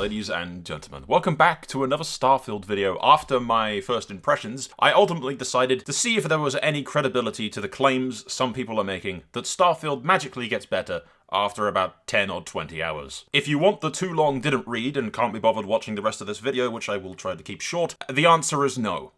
ladies and gentlemen. Welcome back to another Starfield video. After my first impressions, I ultimately decided to see if there was any credibility to the claims some people are making that Starfield magically gets better after about 10 or 20 hours. If you want the too long didn't read and can't be bothered watching the rest of this video, which I will try to keep short, the answer is no.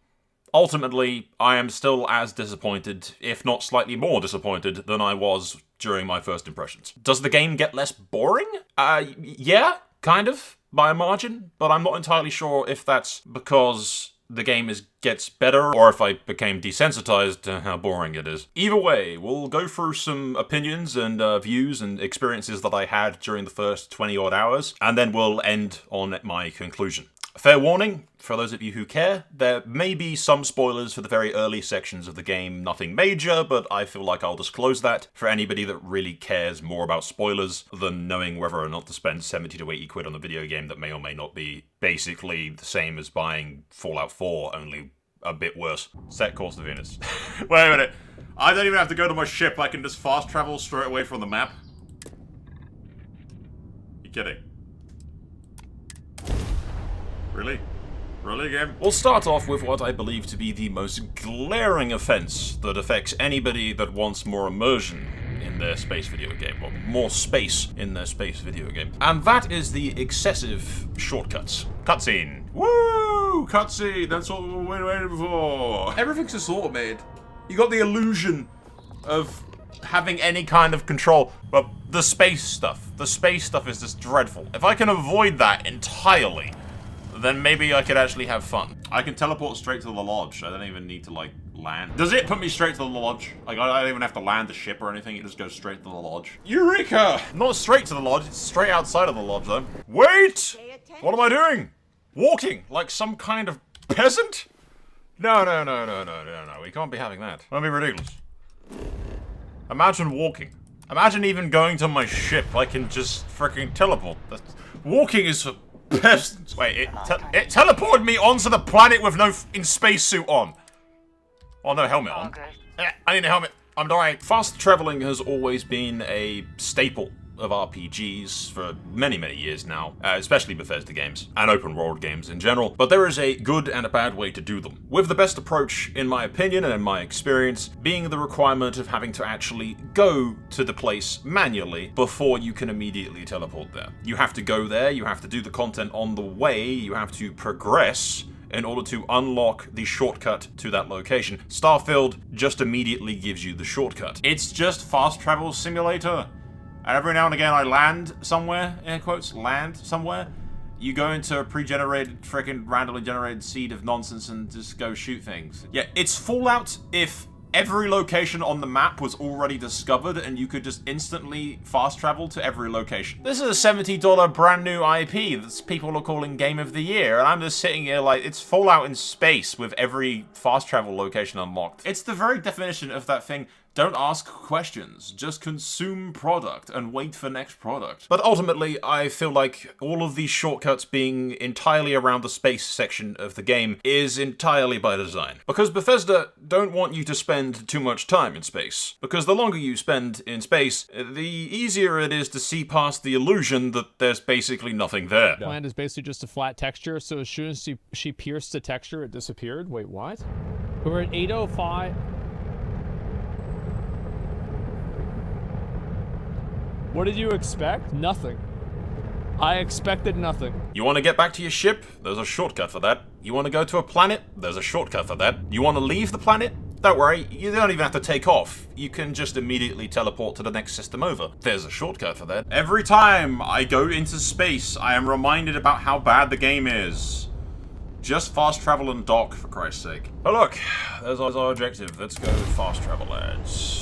Ultimately, I am still as disappointed, if not slightly more disappointed, than I was during my first impressions. Does the game get less boring? Yeah, kind of, by a margin, but I'm not entirely sure if that's because the game gets better, or if I became desensitized to how boring it is. Either way, we'll go through some opinions and views and experiences that I had during the first 20 odd hours, and then we'll end on my conclusion. Fair warning, for those of you who care, there may be some spoilers for the very early sections of the game, nothing major, but I feel like I'll disclose that for anybody that really cares more about spoilers than knowing whether or not to spend 70 to 80 quid on a video game that may or may not be basically the same as buying Fallout 4, only a bit worse. Set course to Venus. Wait a minute, I don't even have to go to my ship, I can just fast travel straight away from the map? You kidding? Really? Really, game? We'll start off with what I believe to be the most glaring offense that affects anybody that wants more immersion in their space video game, or more space in their space video game. And that is the excessive shortcuts. Cutscene. Woo! Cutscene! That's what we were waiting for! Everything's just automated. You got the illusion of having any kind of control, but the space stuff is just dreadful. If I can avoid that entirely, then maybe I could actually have fun. I can teleport straight to the lodge. I don't even need to, like, land. Does it put me straight to the lodge? Like, I don't even have to land the ship or anything. It just goes straight to the lodge. Eureka! Not straight to the lodge. It's straight outside of the lodge, though. Wait! What am I doing? Walking like some kind of peasant? No. We can't be having that. That'd be ridiculous. Imagine walking. Imagine even going to my ship. I can just freaking teleport. Walking is for peasants. Wait, it teleported me onto the planet with no in-space suit on. Oh, no helmet on. I need a helmet. I'm dying. Fast traveling has always been a staple of RPGs for many, many years now, especially Bethesda games, and open world games in general, but there is a good and a bad way to do them. With the best approach, in my opinion and in my experience, being the requirement of having to actually go to the place manually before you can immediately teleport there. You have to go there, you have to do the content on the way, you have to progress in order to unlock the shortcut to that location. Starfield just immediately gives you the shortcut. It's just fast travel simulator. And every now and again I land somewhere, air quotes, land somewhere. You go into a pre-generated, freaking randomly generated seed of nonsense and just go shoot things. Yeah, it's Fallout if every location on the map was already discovered and you could just instantly fast travel to every location. This is a $70 brand new IP that people are calling Game of the Year, and I'm just sitting here like, it's Fallout in space with every fast travel location unlocked. It's the very definition of that thing. Don't ask questions, just consume product and wait for next product. But ultimately, I feel like all of these shortcuts being entirely around the space section of the game is entirely by design. Because Bethesda don't want you to spend too much time in space. Because the longer you spend in space, the easier it is to see past the illusion that there's basically nothing there. Land is basically just a flat texture, so as soon as she pierced the texture, it disappeared. Wait, what? We're at 8:05. What did you expect? Nothing. I expected nothing. You want to get back to your ship? There's a shortcut for that. You want to go to a planet? There's a shortcut for that. You want to leave the planet? Don't worry, you don't even have to take off. You can just immediately teleport to the next system over. There's a shortcut for that. Every time I go into space, I am reminded about how bad the game is. Just fast travel and dock, for Christ's sake. Oh look, there's our objective. Let's go fast travel, lads.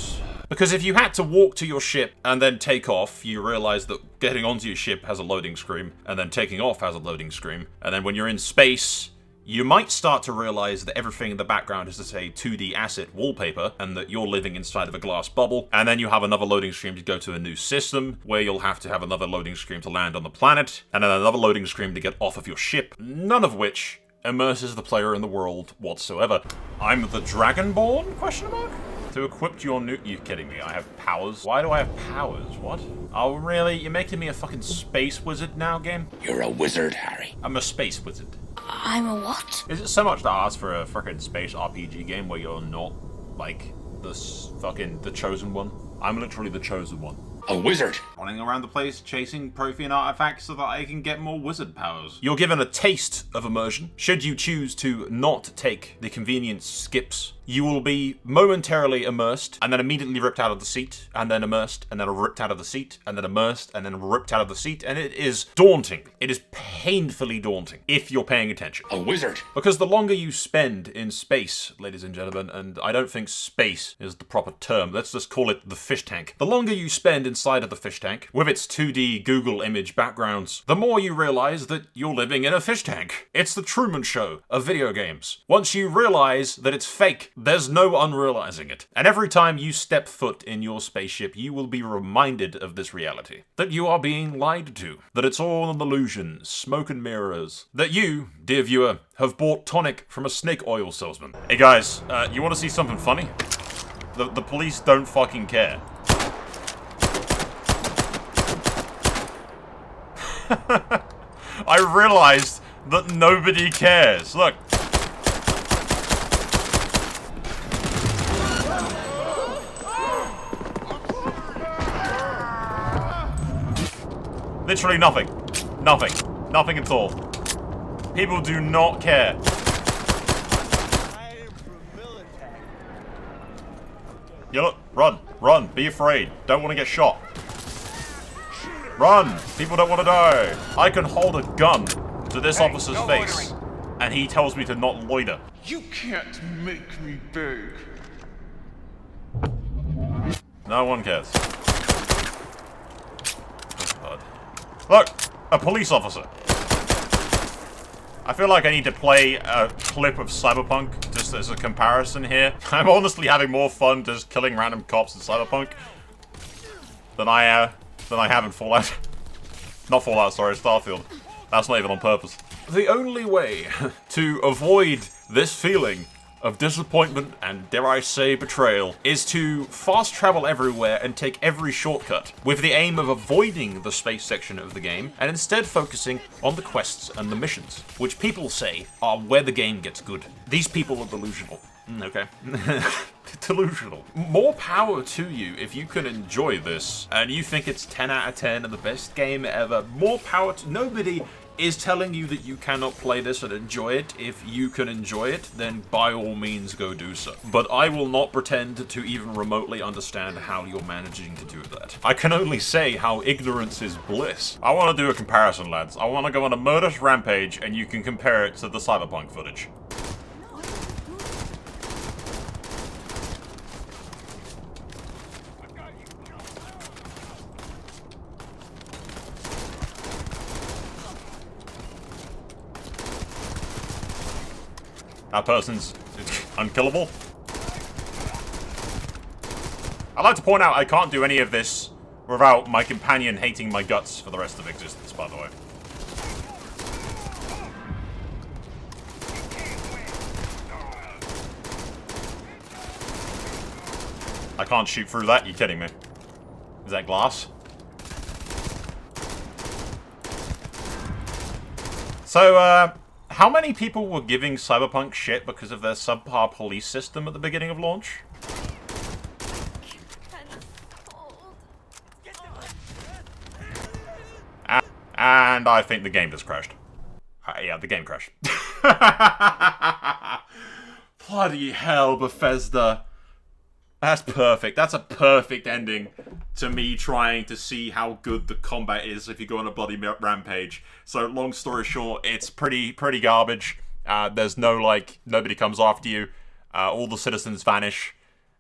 Because if you had to walk to your ship and then take off, you realize that getting onto your ship has a loading screen, and then taking off has a loading screen, and then when you're in space, you might start to realize that everything in the background is just a 2D asset wallpaper, and that you're living inside of a glass bubble, and then you have another loading screen to go to a new system, where you'll have to have another loading screen to land on the planet, and then another loading screen to get off of your ship, none of which immerses the player in the world whatsoever. I'm the Dragonborn, question mark? To equip your new... You kidding me? I have powers? Why do I have powers? What? Oh, really? You're making me a fucking space wizard now, game? You're a wizard, Harry. I'm a space wizard. I'm a what? Is it so much to ask for a frickin' space RPG game where you're not, like, the chosen one? I'm literally the chosen one. A wizard. Running around the place chasing Prothean artifacts so that I can get more wizard powers. You're given a taste of immersion. Should you choose to not take the convenient skips, you will be momentarily immersed and then immediately ripped out of the seat, and then immersed and then ripped out of the seat, and then immersed and then ripped out of the seat, and it is daunting. It is painfully daunting if you're paying attention. A wizard. Because the longer you spend in space, ladies and gentlemen, and I don't think space is the proper term, let's just call it the fish tank. The longer you spend inside of the fish tank, with its 2D Google image backgrounds, the more you realize that you're living in a fish tank. It's the Truman Show of video games. Once you realize that it's fake, there's no unrealizing it. And every time you step foot in your spaceship, you will be reminded of this reality. That you are being lied to. That it's all an illusion, smoke and mirrors. That you, dear viewer, have bought tonic from a snake oil salesman. Hey guys, you want to see something funny? The police don't fucking care. I realized that nobody cares. Look. Literally nothing. Nothing. Nothing at all. People do not care. You look, run, run, be afraid. Don't want to get shot. Run! People don't want to die. I can hold a gun to this officer's face, and he tells me to not loiter. You can't make me beg. No one cares. Oh, God. Look! A police officer. I feel like I need to play a clip of Cyberpunk just as a comparison here. I'm honestly having more fun just killing random cops in Cyberpunk than I have in Fallout. Not Fallout, sorry, Starfield. That's not even on purpose. The only way to avoid this feeling of disappointment and, dare I say, betrayal, is to fast travel everywhere and take every shortcut, with the aim of avoiding the space section of the game, and instead focusing on the quests and the missions, which people say are where the game gets good. These people are delusional. Okay. Delusional. More power to you if you can enjoy this, and you think it's 10 out of 10 and the best game ever. More power to... Nobody is telling you that you cannot play this and enjoy it. If you can enjoy it, then by all means go do so. But I will not pretend to even remotely understand how you're managing to do that. I can only say how ignorance is bliss. I want to do a comparison, lads. I want to go on a murderous rampage, and you can compare it to the Cyberpunk footage. That person's unkillable. I'd like to point out I can't do any of this without my companion hating my guts for the rest of existence, by the way. I can't shoot through that, you kidding me? Is that glass? So, how many people were giving Cyberpunk shit because of their subpar police system at the beginning of launch? And I think the game just crashed. Yeah, the game crashed. Bloody hell, Bethesda. That's perfect. That's a perfect ending to me trying to see how good the combat is if you go on a bloody rampage. So, long story short, it's pretty garbage. There's no, nobody comes after you. All the citizens vanish,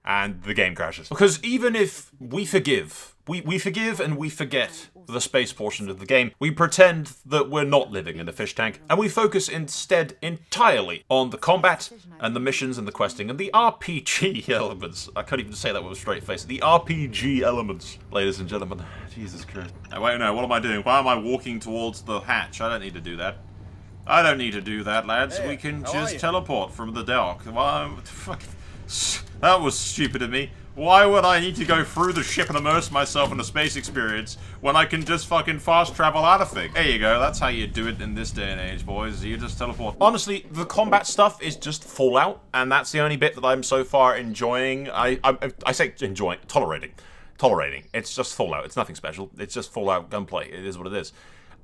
and the game crashes. Because even if we forgive, we forgive and we forget the space portion of the game, we pretend that we're not living in a fish tank, and we focus instead entirely on the combat and the missions and the questing and the RPG elements. I can't even say that with a straight face. The RPG elements, ladies and gentlemen. Jesus Christ. Oh, wait, no, what am I doing? Why am I walking towards the hatch? I don't need to do that. I don't need to do that, lads. Hey, we can how are just you? teleport from the dock. Well, fuck. That was stupid of me. Why would I need to go through the ship and immerse myself in a space experience when I can just fucking fast travel out of things? There you go, that's how you do it in this day and age, boys. You just teleport. Honestly, the combat stuff is just Fallout, and that's the only bit that I'm so far enjoying. I say enjoying, tolerating. Tolerating. It's just Fallout. It's nothing special. It's just Fallout gunplay. It is what it is.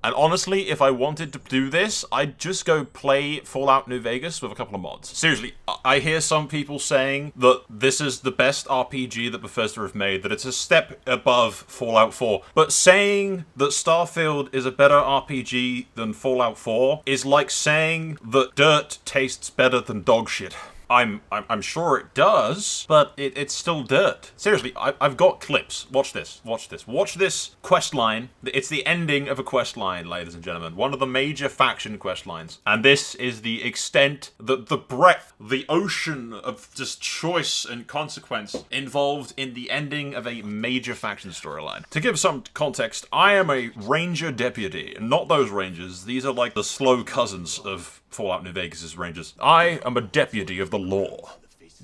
And honestly, if I wanted to do this, I'd just go play Fallout New Vegas with a couple of mods. Seriously, I hear some people saying that this is the best RPG that Bethesda have made, that it's a step above Fallout 4. But saying that Starfield is a better RPG than Fallout 4 is like saying that dirt tastes better than dog shit. I'm sure it does, but it's still dirt. Seriously, I've got clips. Watch this. Watch this. Watch this quest line. It's the ending of a quest line, ladies and gentlemen. One of the major faction quest lines. And this is the extent, the breadth, the ocean of just choice and consequence involved in the ending of a major faction storyline. To give some context, I am a ranger deputy. Not those rangers. These are like the slow cousins of Fallout New Vegas' rangers. I am a deputy of the law.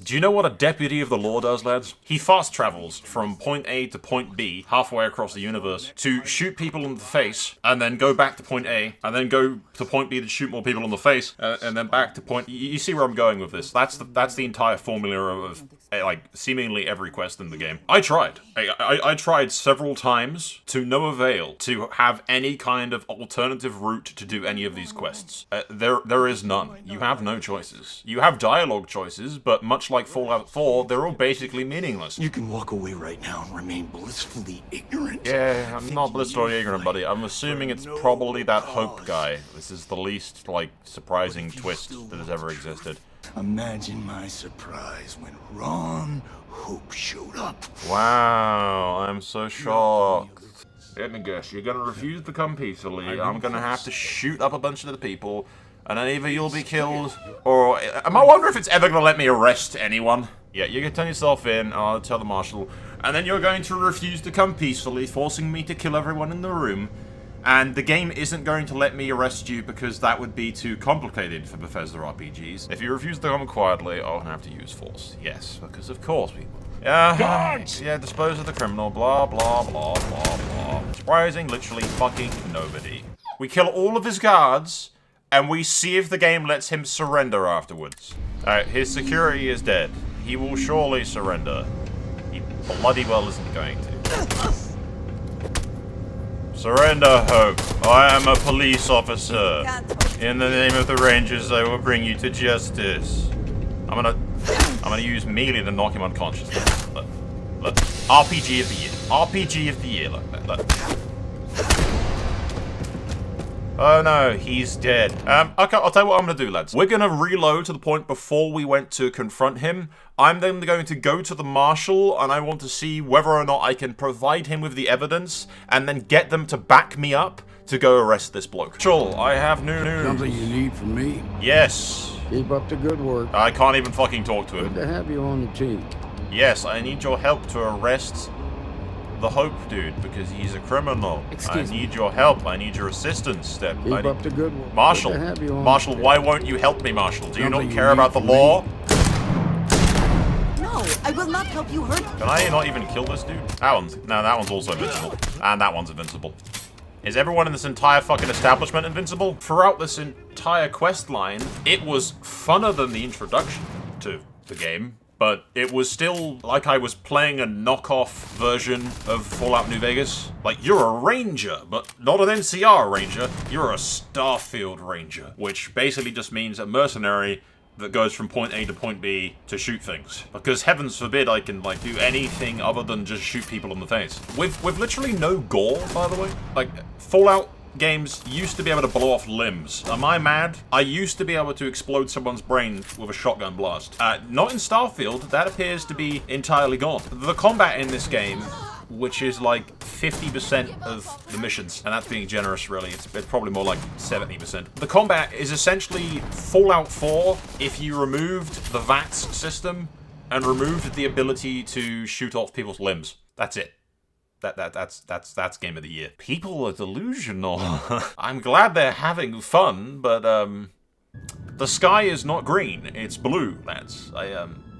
Do you know what a deputy of the law does, lads? He fast travels from point A to point B, halfway across the universe, to shoot people in the face, and then go back to point A, and then go to point B to shoot more people in the face, and then back to point... You see where I'm going with this. That's the entire formula of like, seemingly every quest in the game. I tried. I tried several times to no avail to have any kind of alternative route to do any of these quests. There is none. You have no choices. You have dialogue choices, but much like Fallout 4, they're all basically meaningless. You can walk away right now and remain blissfully ignorant. Yeah, I'm not blissfully ignorant, buddy. I'm assuming it's probably that Hope guy. This is the least, like, surprising twist that has ever existed. Imagine my surprise when Ron Hope showed up. Wow, I'm so shocked. Let me guess, you're gonna refuse to come peacefully. I'm gonna have to shoot up a bunch of the people, and then either you'll be killed, or... I wonder if it's ever gonna let me arrest anyone. Yeah, you can turn yourself in, I'll tell the marshal, and then you're going to refuse to come peacefully, forcing me to kill everyone in the room. And the game isn't going to let me arrest you because that would be too complicated for Bethesda RPGs. If you refuse to come quietly, I'll have to use force. Yes, because of course we will. Yeah, yeah, dispose of the criminal, blah, blah, blah, blah, blah. Surprising literally fucking nobody. We kill all of his guards, and we see if the game lets him surrender afterwards. Alright, his security is dead. He will surely surrender. He bloody well isn't going to. Surrender, Hope. I am a police officer. In the name of the Rangers, I will bring you to justice. I'm gonna use melee to knock him unconscious. Look. RPG of the year. RPG of the year. Look. Oh no, he's dead. Okay, I'll tell you what I'm gonna do, lads. We're gonna reload to the point before we went to confront him. I'm then going to go to the marshal, and I want to see whether or not I can provide him with the evidence, and then get them to back me up to go arrest this bloke. Marshal, I have news. Something you need from me? Yes. Keep up the good work. I can't even fucking talk to him. Good to have you on the team. Yes, I need your help to arrest the Hope dude, because he's a criminal. I need your help. I need your assistance. Keep up the good work. Marshal, Good to have you on Marshal, the why won't you help me, Marshal? Do you Something not you care need about the from law? me? No, I will not help you hurt. Can I not even kill this dude? That one's also invincible. And that one's invincible. Is everyone in this entire fucking establishment invincible? Throughout this entire quest line, it was funner than the introduction to the game, but it was still like I was playing a knockoff version of Fallout New Vegas. Like, you're a ranger, but not an NCR ranger, you're a Starfield ranger, which basically just means a mercenary that goes from point A to point B to shoot things. Because heavens forbid I can, like, do anything other than just shoot people in the face. With literally no gore, by the way. Like, Fallout games used to be able to blow off limbs. Am I mad? I used to be able to explode someone's brain with a shotgun blast. Not in Starfield. That appears to be entirely gone. The combat in this game, which is like 50% of the missions, and that's being generous really, it's probably more like 70%. The combat is essentially Fallout 4 if you removed the VATS system and removed the ability to shoot off people's limbs. That's it. That's game of the year. People are delusional. I'm glad they're having fun, but the sky is not green, it's blue, lads.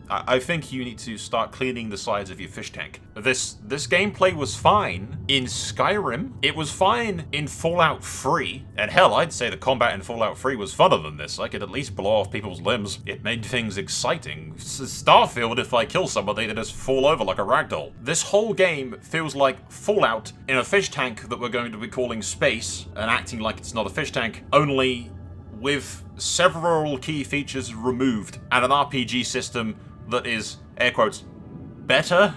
I think you need to start cleaning the sides of your fish tank. This gameplay was fine in Skyrim. It was fine in Fallout 3. And hell, I'd say the combat in Fallout 3 was funner than this. I could at least blow off people's limbs. It made things exciting. Starfield, if I kill somebody, they just fall over like a ragdoll. This whole game feels like Fallout in a fish tank that we're going to be calling space and acting like it's not a fish tank, only with several key features removed and an RPG system that is, air quotes, better,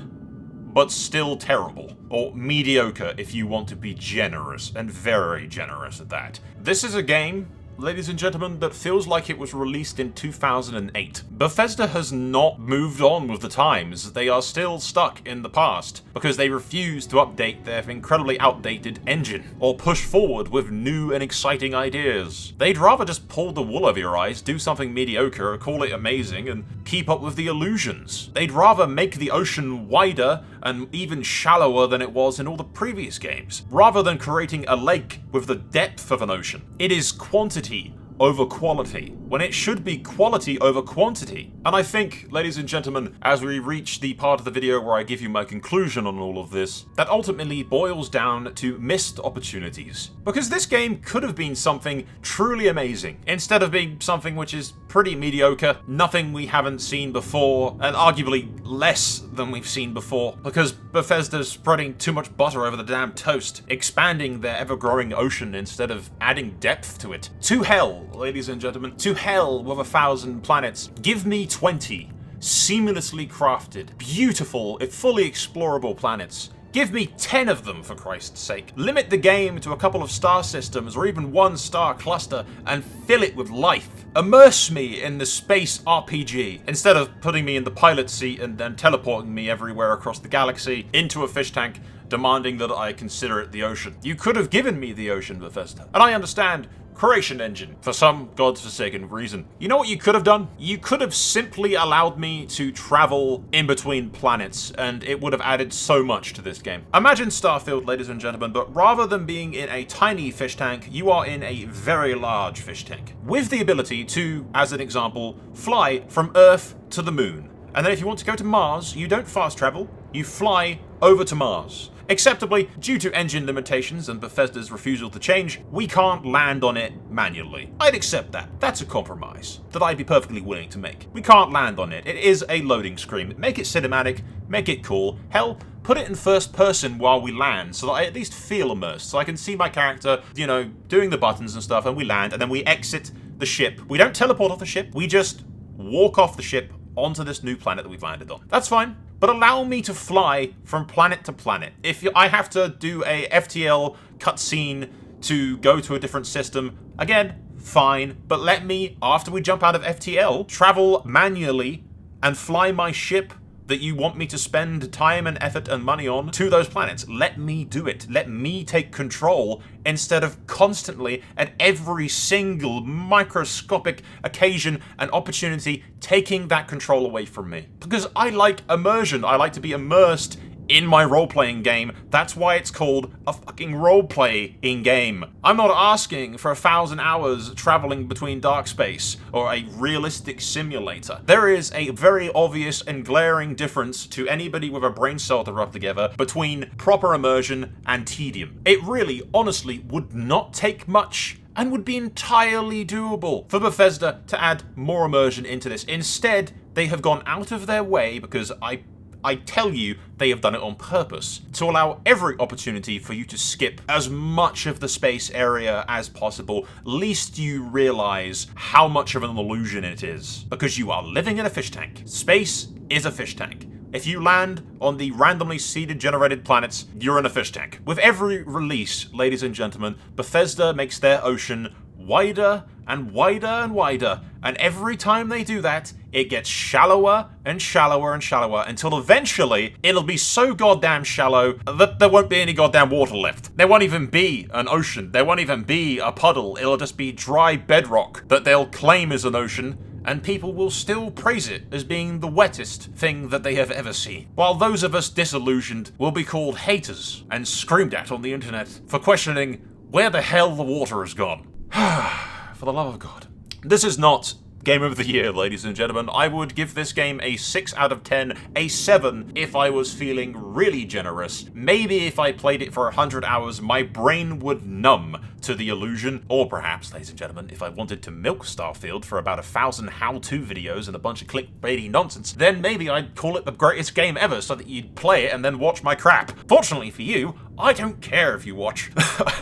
but still terrible. Or mediocre if you want to be generous, and very generous at that. This is a game, ladies and gentlemen, that feels like it was released in 2008. Bethesda has not moved on with the times. They are still stuck in the past because they refuse to update their incredibly outdated engine or push forward with new and exciting ideas. They'd rather just pull the wool over your eyes, do something mediocre, call it amazing, and keep up with the illusions. They'd rather make the ocean wider and even shallower than it was in all the previous games, rather than creating a lake with the depth of an ocean. It is quantity over quality, when it should be quality over quantity. And I think, ladies and gentlemen, as we reach the part of the video where I give you my conclusion on all of this, that ultimately boils down to missed opportunities. Because this game could have been something truly amazing, instead of being something which is pretty mediocre, nothing we haven't seen before, and arguably less than we've seen before, because Bethesda's spreading too much butter over the damn toast, expanding their ever-growing ocean instead of adding depth to it. To hell, ladies and gentlemen, to hell with 1,000 planets. Give me 20 seamlessly crafted, beautiful, fully explorable planets. Give me 10 of them, for Christ's sake. Limit the game to a couple of star systems or even one star cluster and fill it with life. Immerse me in the space RPG instead of putting me in the pilot seat and then teleporting me everywhere across the galaxy into a fish tank, demanding that I consider it the ocean. You could have given me the ocean, Bethesda. And I understand, creation engine, for some godforsaken reason. You know what you could have done? You could have simply allowed me to travel in between planets, and it would have added so much to this game. Imagine Starfield, ladies and gentlemen, but rather than being in a tiny fish tank, you are in a very large fish tank, with the ability to, as an example, fly from Earth to the moon. And then if you want to go to Mars, you don't fast travel, you fly over to Mars. Acceptably, due to engine limitations and Bethesda's refusal to change, we can't land on it manually. I'd accept that. That's a compromise that I'd be perfectly willing to make. We can't land on it. It is a loading screen. Make it cinematic, make it cool. Hell, put it in first person while we land so that I at least feel immersed, so I can see my character, you know, doing the buttons and stuff, and we land, and then we exit the ship. We don't teleport off the ship, we just walk off the ship onto this new planet that we've landed on. That's fine. But allow me to fly from planet to planet. If I have to do a FTL cutscene to go to a different system, again, fine. But let me, after we jump out of FTL, travel manually and fly my ship that you want me to spend time and effort and money on to those planets. Let me do it. Let me take control instead of constantly, at every single microscopic occasion and opportunity, taking that control away from me. Because I like immersion. I like to be immersed in my role-playing game. That's why it's called a fucking role-playing game. I'm not asking for 1,000 hours traveling between dark space or a realistic simulator. There is a very obvious and glaring difference to anybody with a brain cell to rub together between proper immersion and tedium. It really, honestly, would not take much and would be entirely doable for Bethesda to add more immersion into this. Instead, they have gone out of their way, because I tell you, they have done it on purpose, to allow every opportunity for you to skip as much of the space area as possible, lest you realize how much of an illusion it is. Because you are living in a fish tank. Space is a fish tank. If you land on the randomly seeded generated planets, you're in a fish tank. With every release, ladies and gentlemen, Bethesda makes their ocean wider and wider and wider, and every time they do that, it gets shallower and shallower and shallower until eventually it'll be so goddamn shallow that there won't be any goddamn water left. There won't even be an ocean. There won't even be a puddle. It'll just be dry bedrock that they'll claim is an ocean, and people will still praise it as being the wettest thing that they have ever seen. While those of us disillusioned will be called haters and screamed at on the internet for questioning where the hell the water has gone. For the love of God. This is not Game of the Year, ladies and gentlemen. I would give this game a 6 out of 10, a 7 if I was feeling really generous. Maybe if I played it for 100 hours, my brain would numb to the illusion. Or perhaps, ladies and gentlemen, if I wanted to milk Starfield for about 1,000 how-to videos and a bunch of clickbaity nonsense, then maybe I'd call it the greatest game ever so that you'd play it and then watch my crap. Fortunately for you, I don't care if you watch.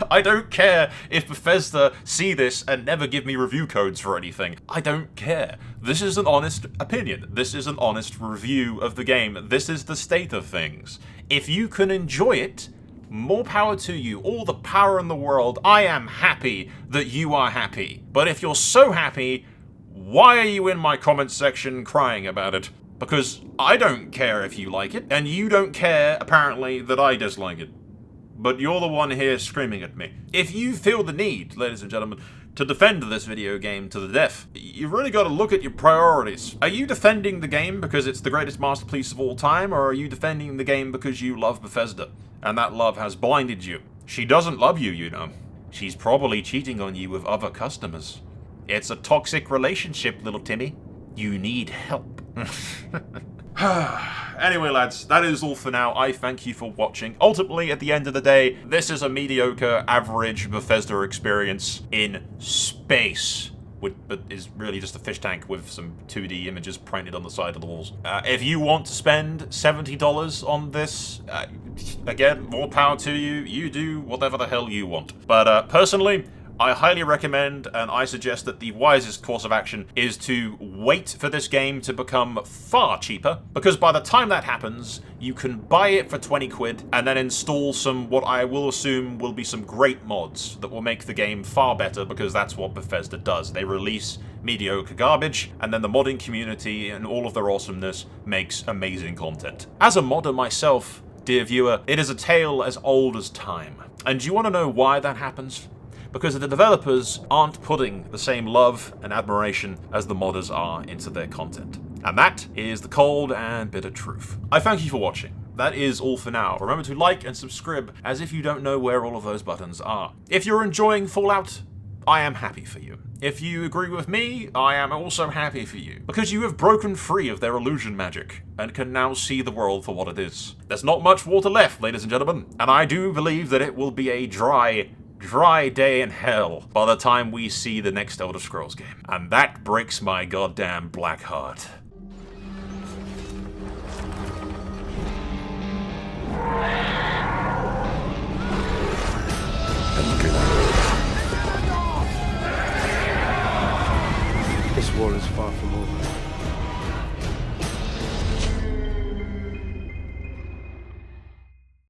I don't care if Bethesda see this and never give me review codes for anything. I don't care. This is an honest opinion. This is an honest review of the game. This is the state of things. If you can enjoy it, more power to you. All the power in the world. I am happy that you are happy. But if you're so happy, why are you in my comments section crying about it? Because I don't care if you like it, and you don't care, apparently, that I dislike it. But you're the one here screaming at me. If you feel the need, ladies and gentlemen, to defend this video game to the death, you've really got to look at your priorities. Are you defending the game because it's the greatest masterpiece of all time, or are you defending the game because you love Bethesda, and that love has blinded you? She doesn't love you, you know. She's probably cheating on you with other customers. It's a toxic relationship, little Timmy. You need help. Anyway, lads, that is all for now. I thank you for watching. Ultimately, at the end of the day, this is a mediocre, average Bethesda experience in space, but is really just a fish tank with some 2D images printed on the side of the walls. If you want to spend $70 on this, again, more power to you. You do whatever the hell you want. But personally, I highly recommend, and I suggest that the wisest course of action is to wait for this game to become far cheaper, because by the time that happens, you can buy it for 20 quid and then install some, what I will assume will be some great mods that will make the game far better, because that's what Bethesda does. They release mediocre garbage, and then the modding community and all of their awesomeness makes amazing content. As a modder myself, dear viewer, it is a tale as old as time. And do you want to know why that happens? Because the developers aren't putting the same love and admiration as the modders are into their content. And that is the cold and bitter truth. I thank you for watching. That is all for now. Remember to like and subscribe, as if you don't know where all of those buttons are. If you're enjoying Fallout, I am happy for you. If you agree with me, I am also happy for you, because you have broken free of their illusion magic and can now see the world for what it is. There's not much water left, ladies and gentlemen, and I do believe that it will be a dry day in hell by the time we see the next Elder Scrolls game. And that breaks my goddamn black heart.